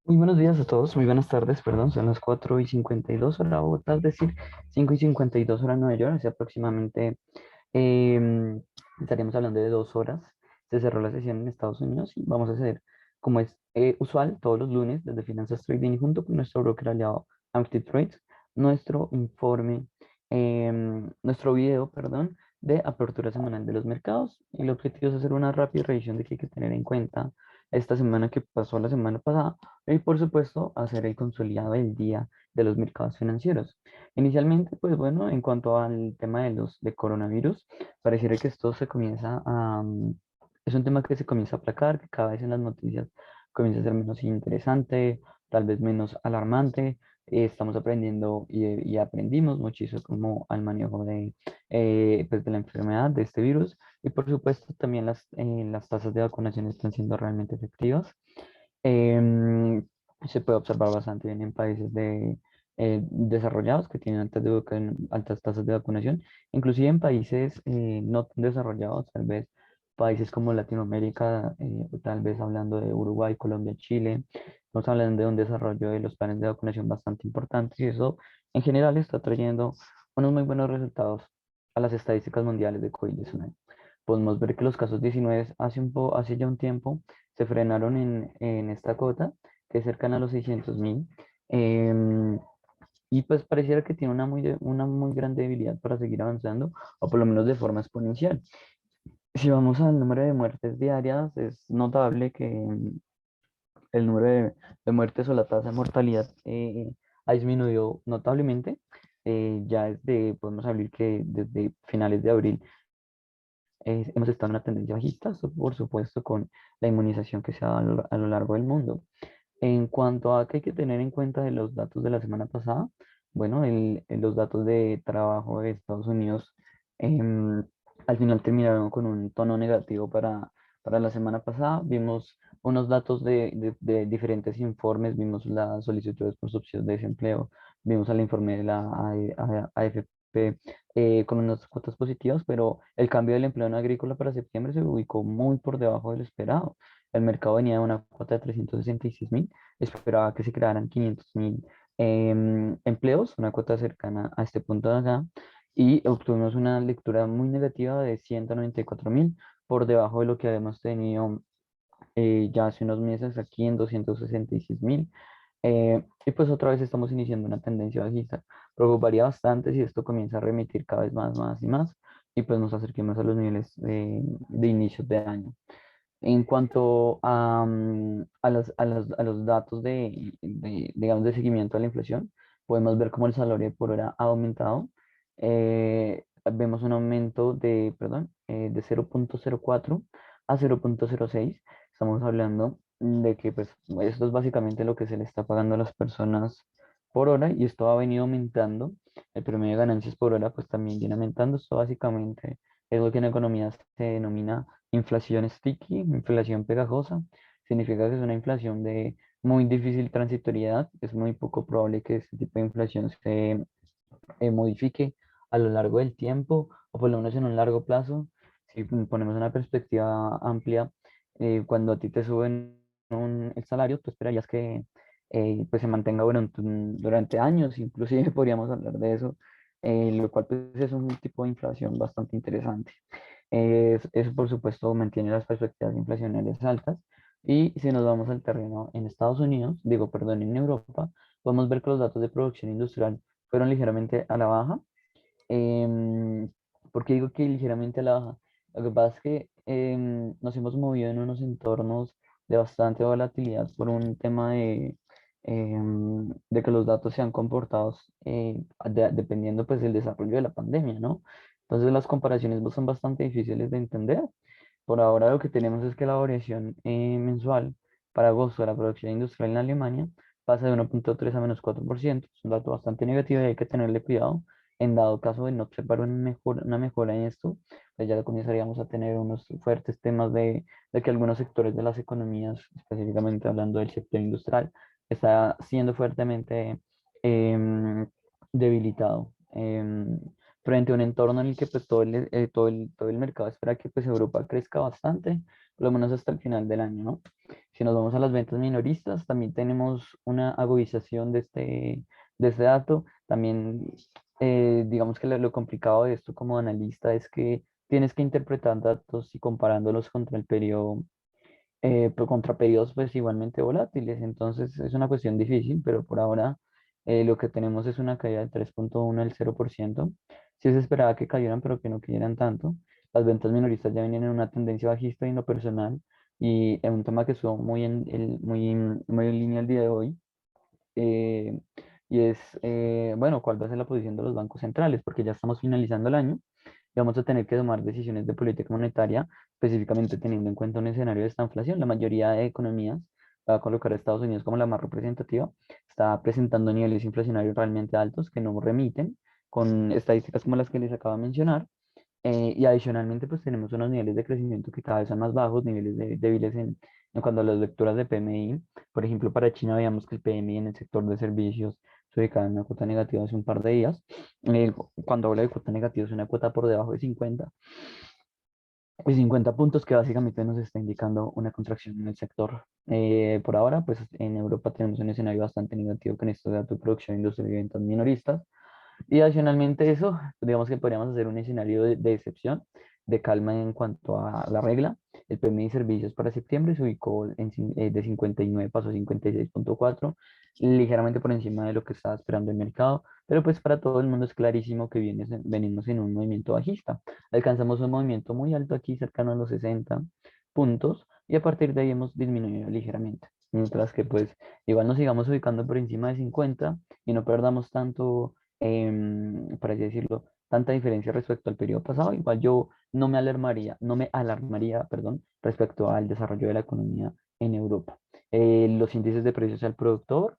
Muy buenos días a todos, muy buenas tardes, perdón, son las 4:52 hora Bogotá, es decir, 5:52 hora Nueva York, hace aproximadamente estaríamos hablando de 2 horas. Se cerró la sesión en Estados Unidos y vamos a hacer, como es usual, todos los lunes desde Finanzas Trading junto con nuestro broker aliado Amplitude Trades, nuestro informe, nuestro video, perdón, de apertura semanal de los mercados. Y el objetivo es hacer una rápida revisión de qué hay que tener en cuenta esta semana que pasó la semana pasada y por supuesto hacer el consolidado del día de los mercados financieros. Inicialmente, pues bueno, en cuanto al tema de coronavirus, pareciera que esto se comienza es un tema que se comienza a aplacar, que cada vez en las noticias comienza a ser menos interesante, tal vez menos alarmante. Estamos aprendiendo y aprendimos muchísimo como al manejo pues de la enfermedad, de este virus. Y por supuesto también las tasas de vacunación están siendo realmente efectivas. Em, Se puede observar bastante bien en países desarrollados que tienen altas tasas de vacunación, inclusive en países no tan desarrollados, tal vez países como Latinoamérica, tal vez hablando de Uruguay, Colombia, Chile, estamos hablando de un desarrollo de los planes de vacunación bastante importantes y eso en general está trayendo unos muy buenos resultados a las estadísticas mundiales de COVID-19. Podemos ver que los casos 19 hace ya un tiempo se frenaron en esta cota, que es cercana a los 600.000. em, y pues pareciera que tiene una muy gran debilidad para seguir avanzando, o por lo menos de forma exponencial. Si vamos al número de muertes diarias, es notable que el número de muertes o la tasa de mortalidad ha disminuido notablemente. Ya podemos hablar que desde finales de abril hemos estado en una tendencia bajista, esto por supuesto con la inmunización que se ha dado a lo largo del mundo. En cuanto a qué hay que tener en cuenta de los datos de la semana pasada, bueno, los datos de trabajo de Estados Unidos em, al final terminaron con un tono negativo para la semana pasada. Vimos unos datos de diferentes informes, vimos las solicitudes por subsidios de desempleo, vimos el informe de la AFP con unas cuotas positivas, pero el cambio del empleo en agrícola para septiembre se ubicó muy por debajo de lo esperado. El mercado venía de una cuota de 366.000, esperaba que se crearan 500.000 empleos, una cuota cercana a este punto de acá, y obtuvimos una lectura muy negativa de 194.000, por debajo de lo que habíamos tenido ya hace unos meses aquí en 266.000. Y pues otra vez estamos iniciando una tendencia bajista. Preocuparía bastante si esto comienza a remitir cada vez más, más y más, y pues nos acerquemos a los niveles de inicios de año. En cuanto a los datos digamos, de seguimiento de la inflación, podemos ver cómo el salario por hora ha aumentado. Vemos un aumento de 0,04 a 0,06. Estamos hablando de que pues, esto es básicamente lo que se le está pagando a las personas por hora y esto ha venido aumentando. El promedio de ganancias por hora pues también viene aumentando. Esto básicamente es lo que en economía se denomina inflación sticky, inflación pegajosa. Significa que es una inflación de muy difícil transitoriedad. Es muy poco probable que este tipo de inflación se modifique a lo largo del tiempo o por lo menos en un largo plazo. Si ponemos una perspectiva amplia, cuando a ti te suben el salario, tú esperarías que pues se mantenga durante años, inclusive podríamos hablar de eso, lo cual pues, es un tipo de inflación bastante interesante. Eso, por supuesto, mantiene las perspectivas inflacionarias altas. Y si nos vamos al terreno en Estados Unidos, digo, perdón, en Europa, podemos ver que los datos de producción industrial fueron ligeramente a la baja. Em, ¿Por qué digo que ligeramente a la baja? Lo que pasa es que nos hemos movido en unos entornos de bastante volatilidad por un tema de que los datos se han comportado dependiendo pues del desarrollo de la pandemia, ¿no? Entonces las comparaciones son bastante difíciles de entender. Por ahora lo que tenemos es que la variación mensual para agosto de la producción industrial en Alemania pasa de 1,3 a -4%. Es un dato bastante negativo y hay que tenerle cuidado. En dado caso de no observar una mejora en esto, pues ya comenzaríamos a tener unos fuertes temas de que algunos sectores de las economías, específicamente hablando del sector industrial, está siendo fuertemente em, debilitado. Frente a un entorno en el que pues, todo el mercado espera que pues, Europa crezca bastante, por lo menos hasta el final del año, ¿no? Si nos vamos a las ventas minoristas, también tenemos una agudización de este dato. También, digamos que lo complicado de esto como analista es que tienes que interpretar datos y comparándolos contra el periodo, contra periodos pues igualmente volátiles. Entonces es una cuestión difícil, pero por ahora lo que tenemos es una caída del 3,1 al 0%. Sí se esperaba que cayeran, pero que no cayeran tanto. Las ventas minoristas ya venían en una tendencia bajista en lo personal y es un tema que estuvo muy en línea el día de hoy. eh, y es, bueno, cuál va a ser la posición de los bancos centrales, porque ya estamos finalizando el año y vamos a tener que tomar decisiones de política monetaria, específicamente teniendo en cuenta un escenario de esta inflación. La mayoría de economías, va a colocar a Estados Unidos como la más representativa, está presentando niveles inflacionarios realmente altos que no remiten con estadísticas como las que les acabo de mencionar. Y adicionalmente, pues tenemos unos niveles de crecimiento que cada vez son más bajos, niveles débiles en cuanto a las lecturas de PMI. Por ejemplo, para China veíamos que el PMI en el sector de servicios se ubicaba en una cuota negativa hace un par de días. Cuando habla de cuota negativa es una cuota por debajo de 50. Y 50 puntos que básicamente nos está indicando una contracción en el sector. Por ahora, pues en Europa tenemos un escenario bastante negativo con estos datos de producción industrial y ventas minoristas. Y adicionalmente eso, digamos que podríamos hacer un escenario de excepción, de calma en cuanto a la regla. El PMI de servicios para septiembre se ubicó de 59, pasó a 56,4, ligeramente por encima de lo que estaba esperando el mercado, pero pues para todo el mundo es clarísimo que venimos en un movimiento bajista. Alcanzamos un movimiento muy alto aquí, cercano a los 60 puntos, y a partir de ahí hemos disminuido ligeramente. Mientras que pues igual nos sigamos ubicando por encima de 50 y no perdamos tanto, por así decirlo, tanta diferencia respecto al periodo pasado. Igual yo no me alarmaría, perdón, respecto al desarrollo de la economía en Europa. Los índices de precios al productor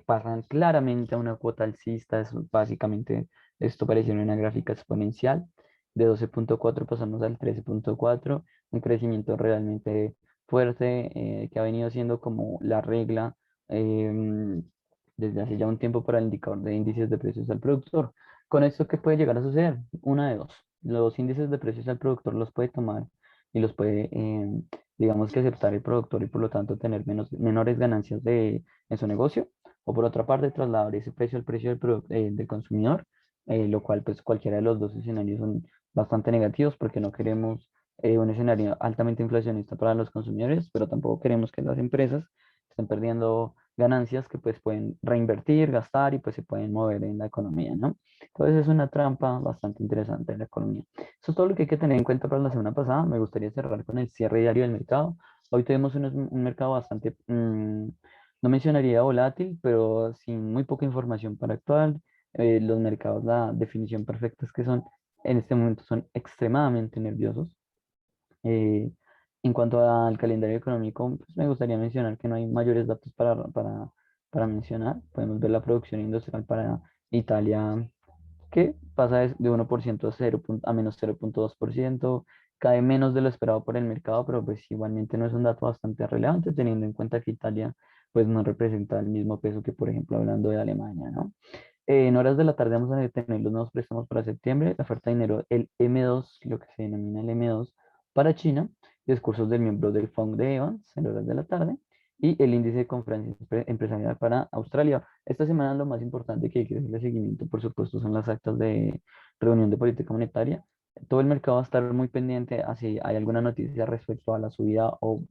pasan claramente a una cuota alcista. Básicamente, esto pareció una gráfica exponencial. De 12,4 pasamos al 13,4, un crecimiento realmente fuerte, que ha venido siendo como la regla em, desde hace ya un tiempo para el indicador de índices de precios al productor. Con esto, ¿qué puede llegar a suceder? Una de dos. Los índices de precios al productor los puede tomar y los puede, digamos que aceptar el productor y por lo tanto tener menores ganancias en su negocio. O por otra parte, trasladar ese precio al precio del consumidor, lo cual pues cualquiera de los dos escenarios son bastante negativos porque no queremos un escenario altamente inflacionista para los consumidores, pero tampoco queremos que las empresas estén perdiendo ganancias que pues pueden reinvertir, gastar y pues se pueden mover en la economía, ¿no? Entonces es una trampa bastante interesante en la economía. Eso es todo lo que hay que tener en cuenta para la semana pasada. Me gustaría cerrar con el cierre diario del mercado. Hoy tuvimos un mercado bastante, no mencionaría volátil, pero sin muy poca información para actuar. Los mercados, la definición perfecta es que son, en este momento son extremadamente nerviosos. Eh, en cuanto al calendario económico, pues me gustaría mencionar que no hay mayores datos para mencionar. Podemos ver la producción industrial para Italia, que pasa de 1% a menos 0,2%, cae menos de lo esperado por el mercado, pero pues igualmente no es un dato bastante relevante, teniendo en cuenta que Italia pues no representa el mismo peso que, por ejemplo, hablando de Alemania, ¿no? En horas de la tarde vamos a tener los nuevos préstamos para septiembre, la oferta de dinero, el M2, lo que se denomina el M2 para China, discursos del miembro del FONC de Evans en horas de la tarde, y el índice de conferencia empresarial para Australia. Esta semana lo más importante que hay que darle seguimiento, por supuesto, son las actas de reunión de política monetaria. Todo el mercado va a estar muy pendiente a si hay alguna noticia respecto a la subida o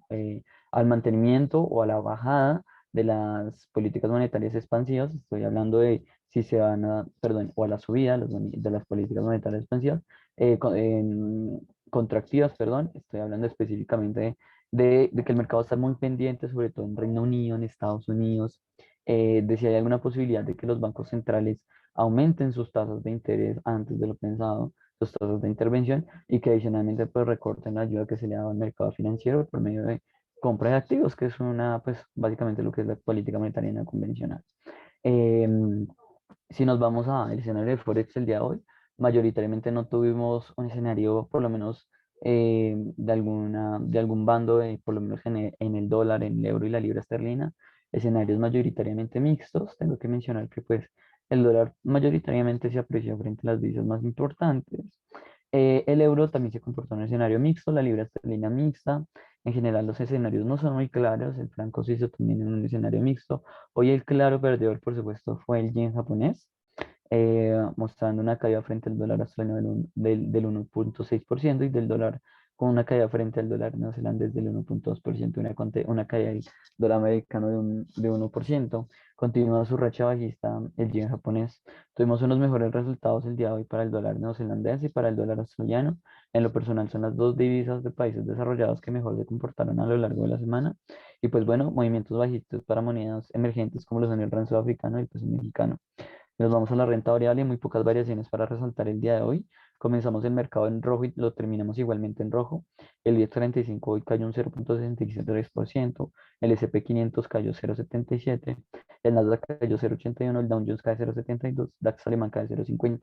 al mantenimiento o a la bajada de las políticas monetarias expansivas. Estoy hablando de si se van a, perdón, o a la subida de las políticas monetarias expansivas, contractivas, perdón. Estoy hablando específicamente de que el mercado está muy pendiente, sobre todo en Reino Unido, en Estados Unidos, de si hay alguna posibilidad de que los bancos centrales aumenten sus tasas de interés antes de lo pensado, sus tasas de intervención, y que adicionalmente pues recorten la ayuda que se le da al mercado financiero por medio de compra de activos, que es pues básicamente lo que es la política monetaria no convencional. Em, si nos vamos al escenario de Forex el día de hoy, mayoritariamente no tuvimos un escenario, por lo menos de algún bando, por lo menos en el dólar, en el euro y la libra esterlina, escenarios mayoritariamente mixtos. Tengo que mencionar que pues el dólar mayoritariamente se apreció frente a las divisas más importantes. El euro también se comportó en un escenario mixto, la libra esterlina mixta, En general los escenarios no son muy claros, el franco suizo también en un escenario mixto. Hoy el claro perdedor, por supuesto, fue el yen japonés, mostrando una caída frente al dólar australiano del 1,6% y del dólar con una caída frente al dólar neozelandés del 1,2%, una caída del dólar americano de 1%. Continúa su racha bajista el yen japonés. Tuvimos unos mejores resultados el día de hoy para el dólar neozelandés y para el dólar australiano. En lo personal son las dos divisas de países desarrollados que mejor se comportaron a lo largo de la semana. Y pues bueno, movimientos bajistas para monedas emergentes como lo son el rand sudafricano y el peso mexicano. Nos vamos a la renta variable, muy pocas variaciones para resaltar el día de hoy. Comenzamos el mercado en rojo y lo terminamos igualmente en rojo. El 1035 hoy cayó un 0,63%, el S&P 500 cayó 0,77%, el Nasdaq cayó 0,81%, el Dow Jones cae 0,72%, DAX alemán cae 0,50%.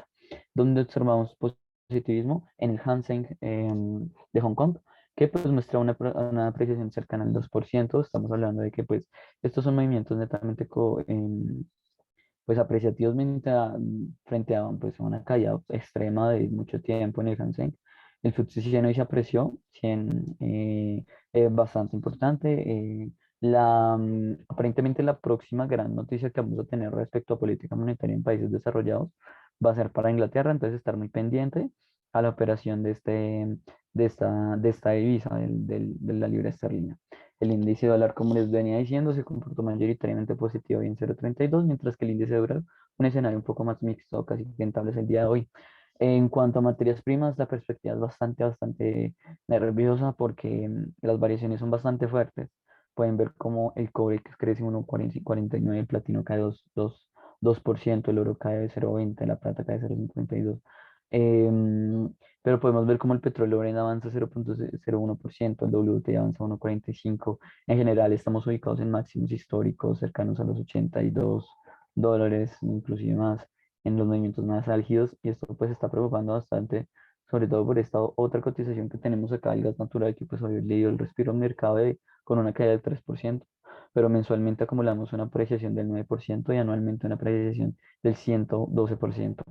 Donde observamos positivismo en el Hang Seng de Hong Kong, que pues muestra una apreciación cercana al 2%. Estamos hablando de que pues estos son movimientos netamente pues apreciativos frente a pues, una caída extrema de mucho tiempo en el Hansen. El FTSE 100 hoy se apreció, 100, bastante importante. Aparentemente la próxima gran noticia que vamos a tener respecto a política monetaria en países desarrollados va a ser para Inglaterra, entonces estar muy pendiente a la operación de esta divisa, de la libra esterlina. El índice dólar, como les venía diciendo, se comportó mayoritariamente positivo y en 0,32, mientras que el índice de euro, un escenario un poco más mixto, casi rentables el día de hoy. En cuanto a materias primas, la perspectiva es bastante nerviosa porque las variaciones son bastante fuertes. Pueden ver cómo el cobre que crece 1,49, el platino cae 2%, el oro cae 0,20, la plata cae 0,52. Em, pero podemos ver cómo el petróleo Brent avanza 0,01%, el WTI avanza 1,45. En general estamos ubicados en máximos históricos cercanos a los $82, inclusive más en los movimientos más álgidos, y esto pues está preocupando bastante, sobre todo por esta otra cotización que tenemos acá, el gas natural, que pues hoy le dio el respiro al mercado con una caída del 3%, pero mensualmente acumulamos una apreciación del 9% y anualmente una apreciación del 112%.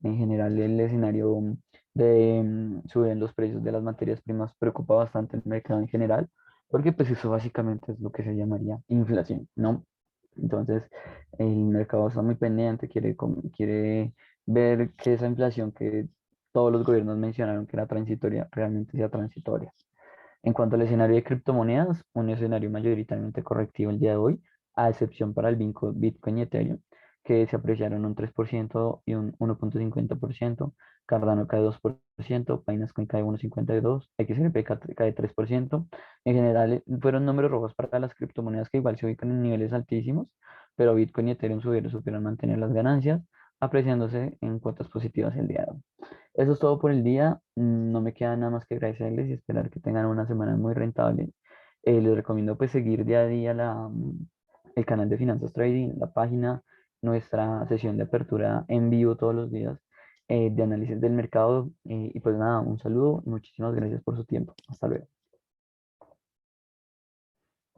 En general el escenario de subir los precios de las materias primas preocupa bastante el mercado en general, porque pues eso básicamente es lo que se llamaría inflación, ¿no? Entonces, el mercado está muy pendiente, quiere ver que esa inflación que todos los gobiernos mencionaron que era transitoria, realmente sea transitoria. En cuanto al escenario de criptomonedas, un escenario mayoritariamente correctivo el día de hoy, a excepción para el Bitcoin y Ethereum, que se apreciaron un 3% y un 1,50%, Cardano cae 2%, Binance cae 1,52%, XRP cae 3%. En general, fueron números rojos para las criptomonedas que igual se ubican en niveles altísimos, pero Bitcoin y Ethereum supieron mantener las ganancias, apreciándose en cuotas positivas el día de hoy. Eso es todo por el día. No me queda nada más que agradecerles y esperar que tengan una semana muy rentable. Les recomiendo pues seguir día a día el canal de Finanzas Trading, la página, nuestra sesión de apertura en vivo todos los días de análisis del mercado. Y pues nada, un saludo y muchísimas gracias por su tiempo. Hasta luego.